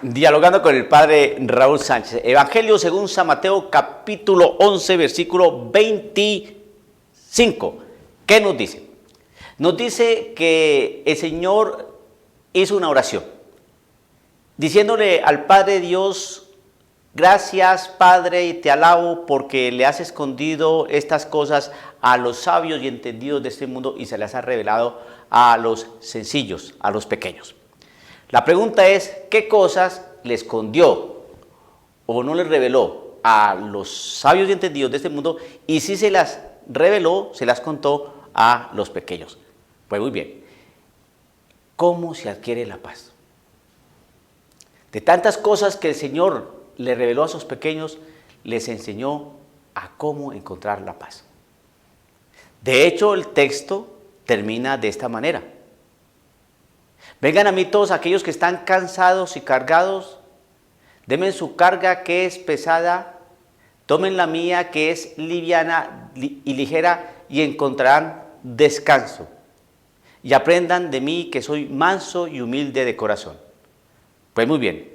Dialogando con el padre Raúl Sánchez. Evangelio según San Mateo, capítulo 11, versículo 25. ¿Qué nos dice? Nos dice que el Señor hizo una oración, diciéndole al Padre Dios: gracias, Padre, y te alabo porque le has escondido estas cosas a los sabios y entendidos de este mundo y se las has revelado a los sencillos, a los pequeños. La pregunta es, ¿qué cosas le escondió o no le reveló a los sabios y entendidos de este mundo? Y si se las reveló, se las contó a los pequeños. Pues muy bien. ¿Cómo se adquiere la paz? De tantas cosas que el Señor le reveló a sus pequeños, les enseñó a cómo encontrar la paz. De hecho, el texto termina de esta manera: vengan a mí todos aquellos que están cansados y cargados, denme su carga que es pesada, tomen la mía que es liviana y ligera y encontrarán descanso. Y aprendan de mí que soy manso y humilde de corazón. Pues muy bien,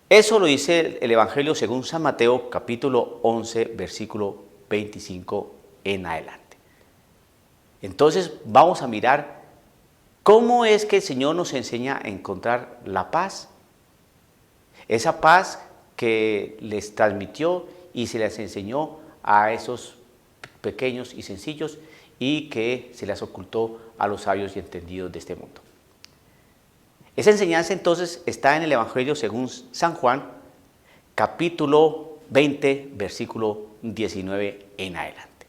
eso lo dice el Evangelio según San Mateo, capítulo 11, versículo 25 en adelante. Entonces vamos a mirar cómo es que el Señor nos enseña a encontrar la paz. Esa paz que les transmitió y se les enseñó a esos pequeños y sencillos y que se las ocultó a los sabios y entendidos de este mundo. Esa enseñanza entonces está en el Evangelio según San Juan, capítulo 20, versículo 19 en adelante.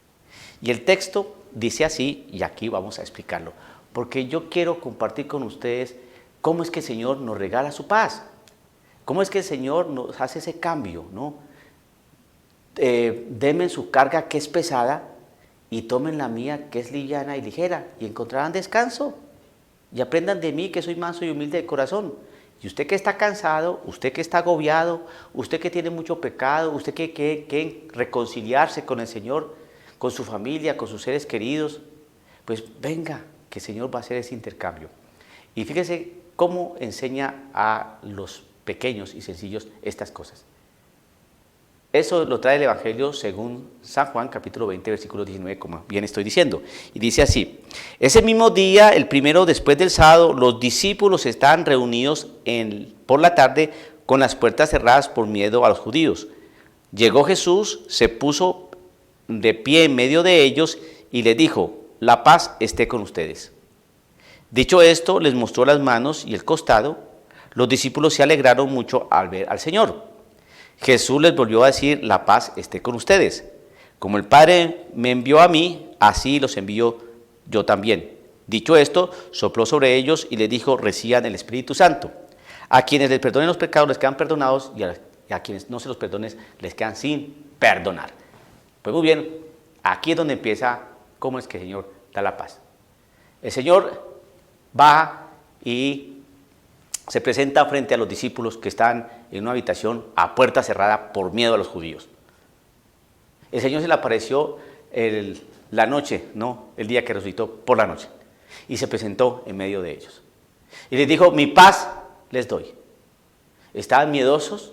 Y el texto dice así, y aquí vamos a explicarlo, porque yo quiero compartir con ustedes cómo es que el Señor nos regala su paz, cómo es que el Señor nos hace ese cambio, ¿no? Denme su carga que es pesada y tomen la mía que es liviana y ligera y encontrarán descanso. Y aprendan de mí que soy manso y humilde de corazón. Y usted que está cansado, usted que está agobiado, usted que tiene mucho pecado, usted que quiere reconciliarse con el Señor, con su familia, con sus seres queridos, pues venga, que el Señor va a hacer ese intercambio. Y fíjese cómo enseña a los pequeños y sencillos estas cosas. Eso lo trae el Evangelio según San Juan, capítulo 20, versículo 19, como bien estoy diciendo. Y dice así: ese mismo día, el primero después del sábado, los discípulos estaban reunidos por la tarde con las puertas cerradas por miedo a los judíos. Llegó Jesús, se puso de pie en medio de ellos y les dijo: la paz esté con ustedes. Dicho esto, les mostró las manos y el costado. Los discípulos se alegraron mucho al ver al Señor. Jesús les volvió a decir: la paz esté con ustedes. Como el Padre me envió a mí, así los envío yo también. Dicho esto, sopló sobre ellos y les dijo: reciban el Espíritu Santo. A quienes les perdonen los pecados les quedan perdonados y a quienes no se los perdonen les quedan sin perdonar. Pues muy bien, aquí es donde empieza cómo es que el Señor da la paz. El Señor va y se presenta frente a los discípulos que están en una habitación a puerta cerrada por miedo a los judíos. El Señor se le apareció la noche, no el día que resucitó, por la noche, y se presentó en medio de ellos. Y les dijo: mi paz les doy. Estaban miedosos,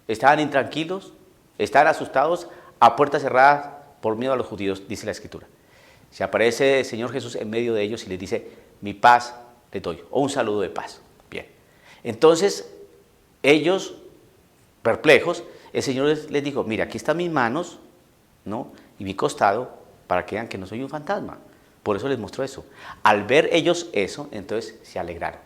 estaban intranquilos, estaban asustados a puerta cerrada por miedo a los judíos, dice la Escritura. Se aparece el Señor Jesús en medio de ellos y les dice: mi paz les doy, o un saludo de paz. Bien. Entonces, ellos, perplejos, el Señor les dijo: mira, aquí están mis manos, ¿no?, y mi costado, para que vean que no soy un fantasma. Por eso les mostró eso. Al ver ellos eso, entonces se alegraron.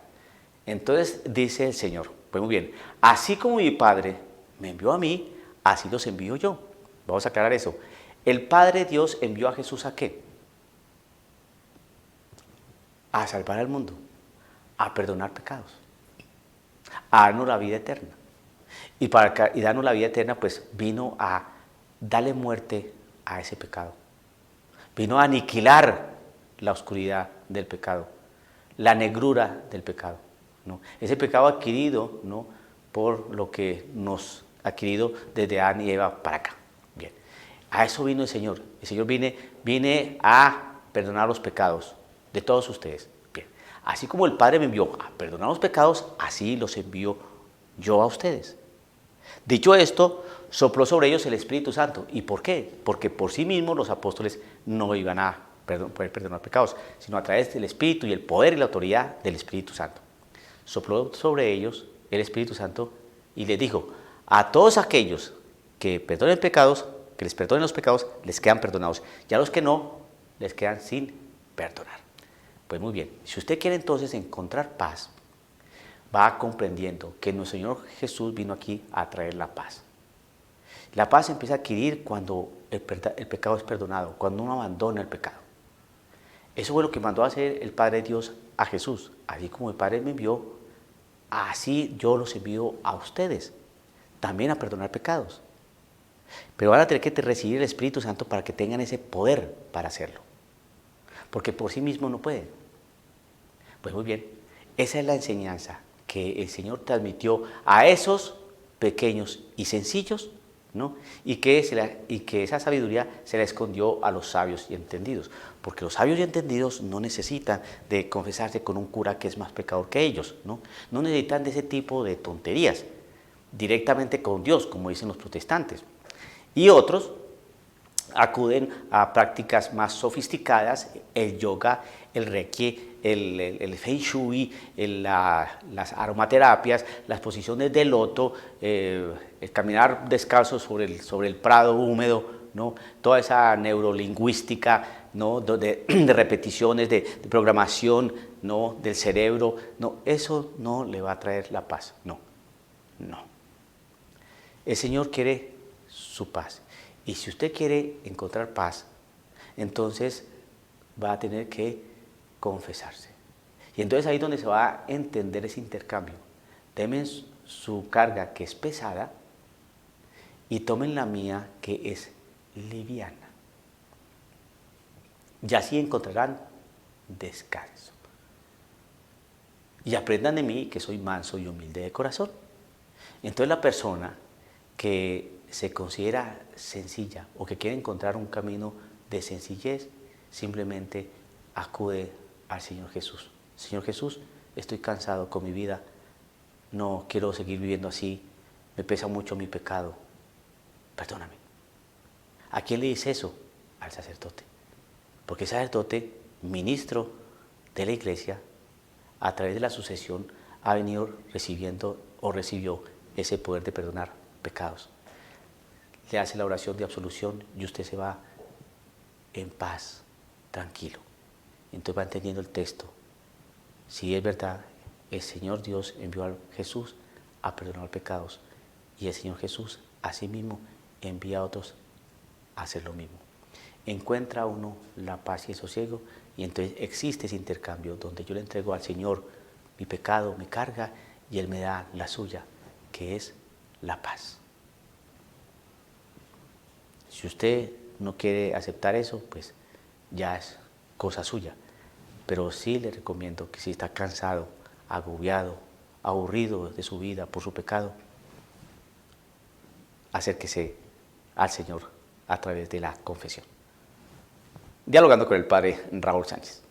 Entonces dice el Señor: pues muy bien, así como mi Padre me envió a mí, así los envío yo. Vamos a aclarar eso. El Padre Dios envió a Jesús ¿a qué? A salvar al mundo, a perdonar pecados, a darnos la vida eterna. Y darnos la vida eterna, pues vino a darle muerte a ese pecado. Vino a aniquilar la oscuridad del pecado, la negrura del pecado, ¿no? Ese pecado adquirido, ¿no?, por lo que nos ha adquirido desde Adán y Eva para acá. Bien, a eso vino el Señor. El Señor viene a perdonar los pecados de todos ustedes. Bien, así como el Padre me envió a perdonar los pecados, así los envío yo a ustedes. Dicho esto, sopló sobre ellos el Espíritu Santo. ¿Y por qué? Porque por sí mismos los apóstoles no iban a poder perdonar pecados, sino a través del Espíritu y el poder y la autoridad del Espíritu Santo. Sopló sobre ellos el Espíritu Santo y les dijo, a todos aquellos que perdonen pecados, que les perdonen los pecados, les quedan perdonados. Y a los que no, les quedan sin perdonar. Pues muy bien, si usted quiere entonces encontrar paz, va comprendiendo que nuestro Señor Jesús vino aquí a traer la paz. La paz se empieza a adquirir cuando el pecado es perdonado, cuando uno abandona el pecado. Eso fue lo que mandó a hacer el Padre Dios a Jesús. Así como el Padre me envió, así yo los envío a ustedes, también a perdonar pecados. Pero van a tener que recibir el Espíritu Santo para que tengan ese poder para hacerlo. Porque por sí mismos no pueden. Pues muy bien, esa es la enseñanza que el Señor transmitió a esos pequeños y sencillos, ¿no? Y que esa sabiduría se la escondió a los sabios y entendidos, porque los sabios y entendidos no necesitan de confesarse con un cura que es más pecador que ellos, ¿no? No necesitan de ese tipo de tonterías, directamente con Dios, como dicen los protestantes. Y otros acuden a prácticas más sofisticadas, el yoga, el reiki, el feng shui, las aromaterapias, las posiciones de loto, el caminar descalzo sobre el prado húmedo, ¿no? Toda esa neurolingüística, ¿no? de repeticiones, de programación, ¿no? Del cerebro, no, eso no le va a traer la paz, no. El Señor quiere su paz. Y si usted quiere encontrar paz, entonces va a tener que confesarse. Y entonces ahí es donde se va a entender ese intercambio. Denme su carga que es pesada y tomen la mía que es liviana. Y así encontrarán descanso. Y aprendan de mí que soy manso y humilde de corazón. Entonces la persona que se considera sencilla o que quiere encontrar un camino de sencillez, simplemente acude al Señor Jesús. Señor Jesús, estoy cansado con mi vida, no quiero seguir viviendo así, me pesa mucho mi pecado, perdóname. ¿A quién le dice eso? Al sacerdote. Porque el sacerdote, ministro de la iglesia, a través de la sucesión, ha venido recibiendo o recibió ese poder de perdonar pecados. Le hace la oración de absolución y usted se va en paz, tranquilo. Entonces va entendiendo el texto. Si es verdad, el Señor Dios envió a Jesús a perdonar pecados y el Señor Jesús asimismo envía a otros a hacer lo mismo. Encuentra uno la paz y el sosiego y entonces existe ese intercambio donde yo le entrego al Señor mi pecado, mi carga y Él me da la suya, que es la paz. Si usted no quiere aceptar eso, pues ya es cosa suya. Pero sí le recomiendo que si está cansado, agobiado, aburrido de su vida por su pecado, acérquese al Señor a través de la confesión. Dialogando con el Padre Raúl Sánchez.